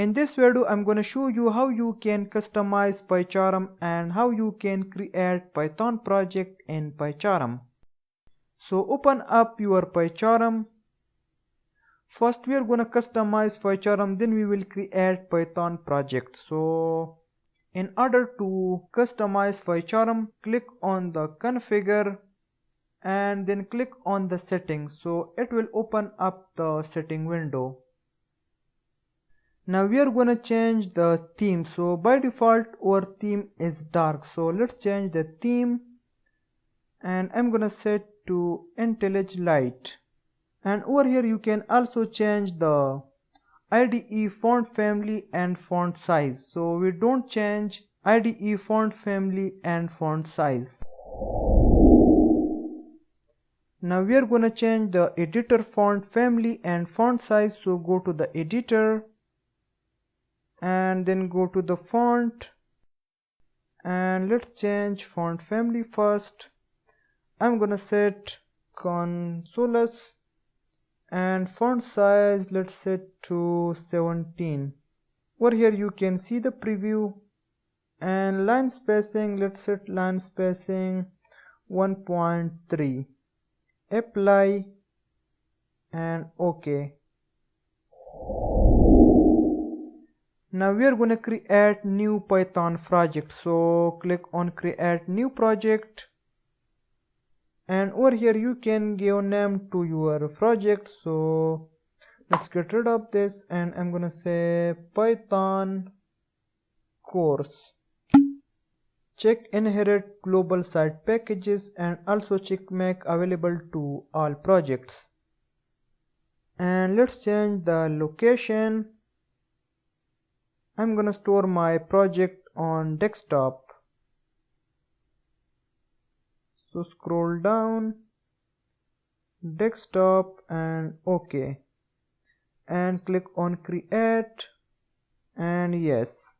In this video, I'm going to show you how you can customize PyCharm and how you can create Python project in PyCharm. So open up your PyCharm. First, we are going to customize PyCharm, then we will create Python project. So in order to customize PyCharm, click on the configure and then click on the settings. So it will open up the setting window. Now we are gonna change the theme. So by default our theme is dark, so let's change the theme and I'm gonna set to IntelliJ Light. And over here you can also change the IDE font family and font size. So we don't change IDE font family and font size. Now we are gonna change the editor font family and font size. So go to the editor and then go to the font and let's change font family first. I'm gonna set Consoles and font size let's set to 17. Over here you can see the preview, and line spacing let's set line spacing 1.3. Apply and OK. Now we are going to create new Python project. So click on create new project and over here you can give name to your project. So let's get rid of this and I'm going to say Python course. Check inherit global site packages and also check make available to all projects. And let's change the location. I'm gonna store my project on desktop. So scroll down, desktop and OK. And click on create and yes.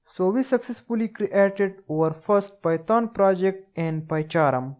So we successfully created our first Python project in PyCharm.